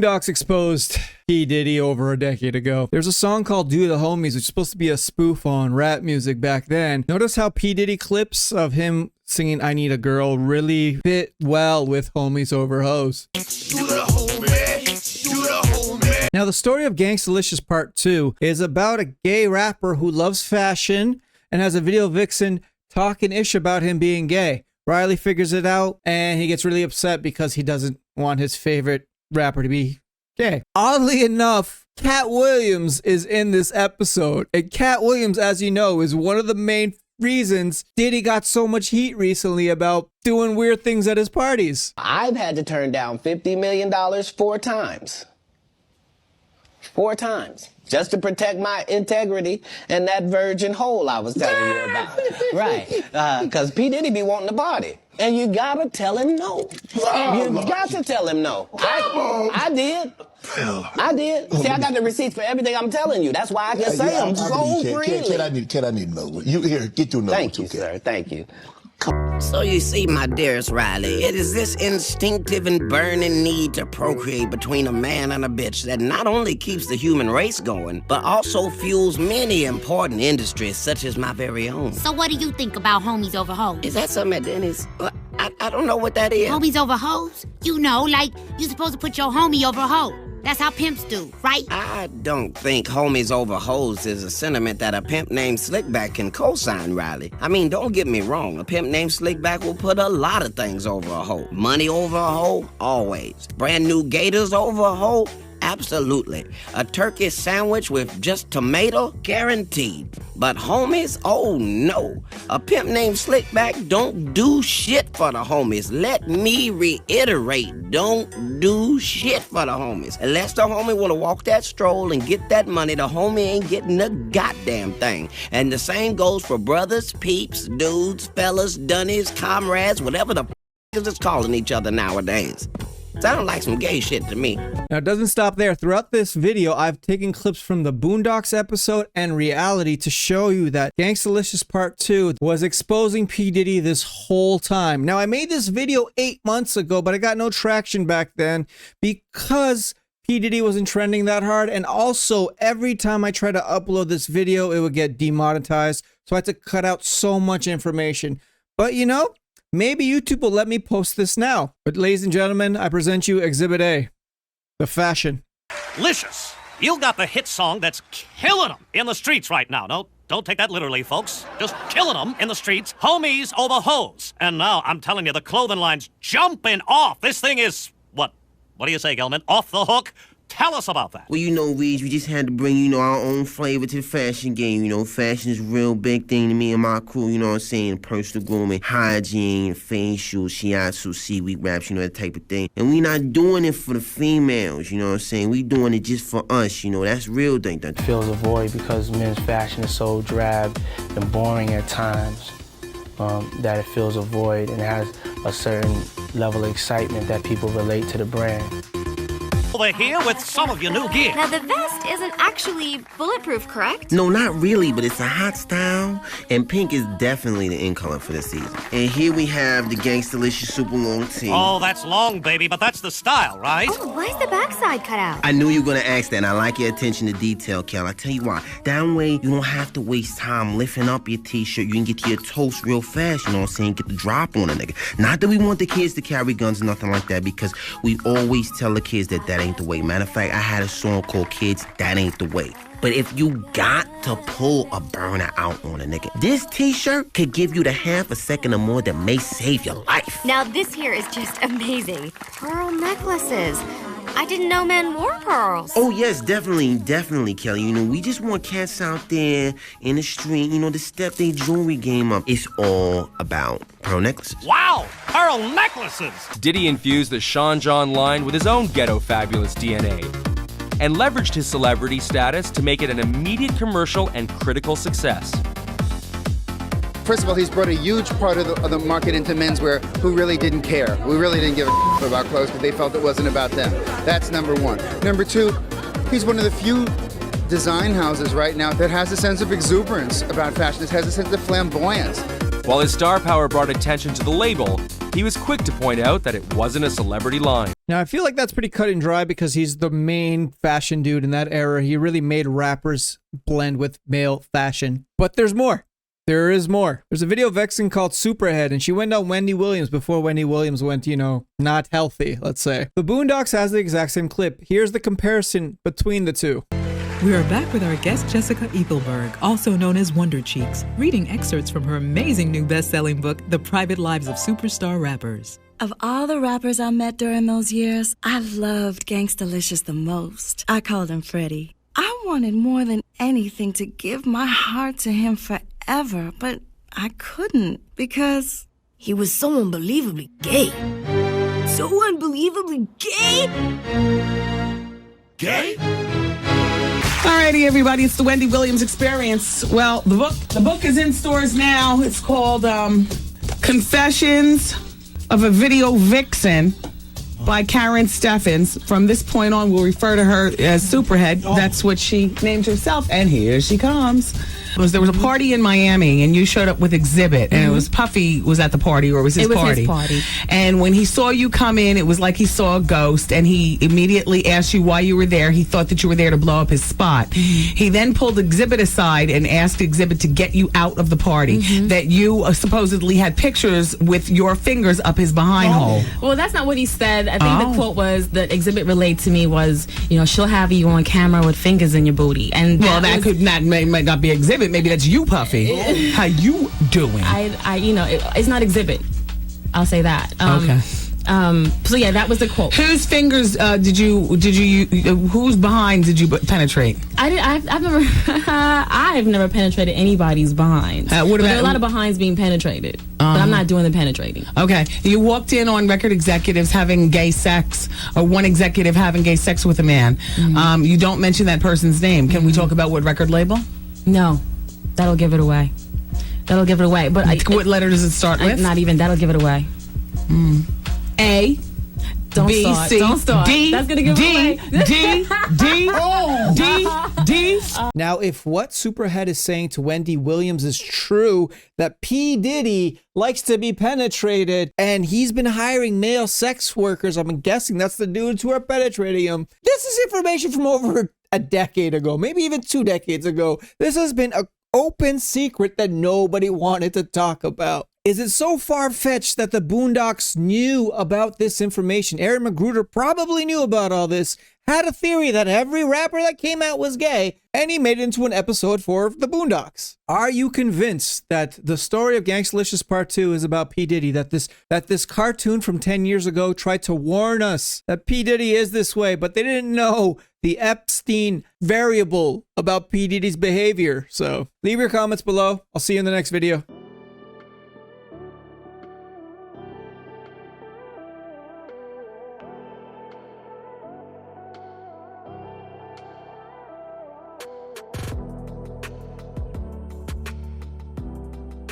Boondocks exposed P. Diddy over a decade ago. There's a song called Do the Homies, which is supposed to be a spoof on rap music back then. Notice how P. Diddy clips of him singing I Need a Girl really fit well with Homies Over Hoes. Now, the story of Gangstalicious Part 2 is about a gay rapper who loves fashion and has a video vixen talking ish about him being gay. Riley figures it out and he gets really upset because he doesn't want his favorite rapper to be gay. Oddly enough, Katt Williams is in this episode. And Katt Williams, as you know, is one of the main reasons Diddy got so much heat recently about doing weird things at his parties. I've had to turn down $50 million 4 times. 4 times. Just to protect my integrity and that virgin hole I was telling you about. Right. Because P. Diddy be wanting to party. And you gotta tell him no. You got to tell him no. I did. I did. See, I got the receipts for everything I'm telling you. That's why I can say them so freely. Kid, I need another one. You here, get your number. Thank you, sir. Thank you. So you see, my dearest Riley, it is this instinctive and burning need to procreate between a man and a bitch that not only keeps the human race going, but also fuels many important industries, such as my very own. So what do you think about Homies Over Hoes? Is that something at Denny's? I don't know what that is. Homies Over Hoes? You know, like, you're supposed to put your homie over a hoe. That's how pimps do, right? I don't think homies over hoes is a sentiment that a pimp named Slickback can co-sign, Riley. I mean, don't get me wrong. A pimp named Slickback will put a lot of things over a hoe. Money over a hoe? Always. Brand new gators over a hoe? Absolutely. A turkey sandwich with just tomato? Guaranteed. But homies? Oh no. A pimp named Slickback don't do shit for the homies. Let me reiterate, don't do shit for the homies. Unless the homie wanna walk that stroll and get that money, the homie ain't getting a goddamn thing. And the same goes for brothers, peeps, dudes, fellas, dunnies, comrades, whatever the f*** is calling each other nowadays. Sound like some gay shit to me. Now, it doesn't stop there. Throughout this video, I've taken clips from the Boondocks episode and reality to show you that Gangstalicious Part 2 was exposing P. Diddy this whole time. Now, I made this video 8 months ago, but I got no traction back then because P. Diddy wasn't trending that hard. And also, every time I tried to upload this video, it would get demonetized. So I had to cut out so much information. But you know, maybe YouTube will let me post this now. But ladies and gentlemen, I present you Exhibit A, the fashion. Licious, you got the hit song that's killing them in the streets right now. No, don't take that literally, folks. Just killing them in the streets. Homies over hoes. And now, I'm telling you, the clothing line's jumping off. This thing is, what do you say, Gelman? Off the hook? Tell us about that. Well, you know, Reed, we just had to bring, our own flavor to the fashion game. Fashion is a real big thing to me and my crew, you know what I'm saying? Personal grooming, hygiene, facial, shiatsu, seaweed wraps, that type of thing. And we not doing it for the females, you know what I'm saying? We doing it just for us, that's real thing. It fills a void because men's fashion is so drab and boring at times that it fills a void and has a certain level of excitement that people relate to the brand. Over here with some of your new gear. Now, the vest isn't actually bulletproof, correct? No, not really, but it's a hot style, and pink is definitely the in color for this season. And here we have the Gangstalicious super long tee. Oh, that's long, baby, but that's the style, right? Oh, why is the backside cut out? I knew you were gonna ask that, and I like your attention to detail, Kel. I tell you why. That way, you don't have to waste time lifting up your t-shirt. You can get to your toast real fast, you know what I'm saying? Get the drop on a nigga. Not that we want the kids to carry guns or nothing like that, because we always tell the kids that ain't the way. Matter of fact, I had a song called Kids, That Ain't the Way. But if you got to pull a burner out on a nigga, this t-shirt could give you the half a second or more that may save your life. Now this here is just amazing. Pearl necklaces. I didn't know men wore pearls. Oh yes, definitely, Kelly. We just want cats out there in the street, to step their jewelry game up. It's all about pearl necklaces. Wow, pearl necklaces! Diddy infused the Sean John line with his own ghetto fabulous DNA and leveraged his celebrity status to make it an immediate commercial and critical success. First of all, he's brought a huge part of the market into menswear who really didn't care. We really didn't give a about clothes because they felt it wasn't about them. That's number one. Number two, he's one of the few design houses right now that has a sense of exuberance about fashion. It has a sense of flamboyance. While his star power brought attention to the label, he was quick to point out that it wasn't a celebrity line. Now, I feel like that's pretty cut and dry because he's the main fashion dude in that era. He really made rappers blend with male fashion. But there's more. There is more. There's a video vixen called Superhead, and she went on Wendy Williams before Wendy Williams went, you know, not healthy, let's say. The Boondocks has the exact same clip. Here's the comparison between the two. We are back with our guest Jessica Ethelberg, also known as Wonder Cheeks, reading excerpts from her amazing new best-selling book, The Private Lives of Superstar Rappers. Of all the rappers I met during those years, I loved Gangstalicious the most. I called him Freddie. I wanted more than anything to give my heart to him forever, but I couldn't because he was so unbelievably gay. So unbelievably gay? Gay? Alrighty, everybody, it's the Wendy Williams Experience. Well, the book is in stores now. It's called Confessions of a Video Vixen by Karen Steffens. From this point on, we'll refer to her as Superhead. That's what she named herself, and here she comes. There was a party in Miami, and you showed up with Exhibit, and it was Puffy was at the party, or it was his party? It was his party. And when he saw you come in, it was like he saw a ghost, and he immediately asked you why you were there. He thought that you were there to blow up his spot. He then pulled Exhibit aside and asked Exhibit to get you out of the party, that you supposedly had pictures with your fingers up his behind hole. Well, that's not what he said. I think the quote was, that Exhibit relayed to me was, you know, she'll have you on camera with fingers in your booty. And that might not be Exhibit. Maybe that's you, Puffy. How you doing? It's not Exhibit. I'll say that. Okay. So yeah, that was the quote. Whose fingers whose behind did you penetrate? I've never penetrated anybody's behind. There are a lot of behinds being penetrated, but I'm not doing the penetrating. Okay. You walked in on record executives having gay sex, or one executive having gay sex with a man. You don't mention that person's name. Can we talk about what record label? No. That'll give it away. But what letter does it start with? Not even. That'll give it away. A. Don't B, start. C, Don't start. D, That's gonna give it away. D. Now, if what Superhead is saying to Wendy Williams is true, that P. Diddy likes to be penetrated and he's been hiring male sex workers, I'm guessing that's the dudes who are penetrating him. This is information from over a decade ago, maybe even 2 decades ago. This has been an open secret that nobody wanted to talk about. Is it so far-fetched that the Boondocks knew about this information? Aaron Magruder probably knew about all this, had a theory that every rapper that came out was gay, and he made it into an episode for the Boondocks. Are you convinced that the story of Gangstalicious Part 2 is about P. Diddy, that this cartoon from 10 years ago tried to warn us that P. Diddy is this way, but they didn't know the Epstein variable about P. Diddy's behavior? So leave your comments below. I'll see you in the next video.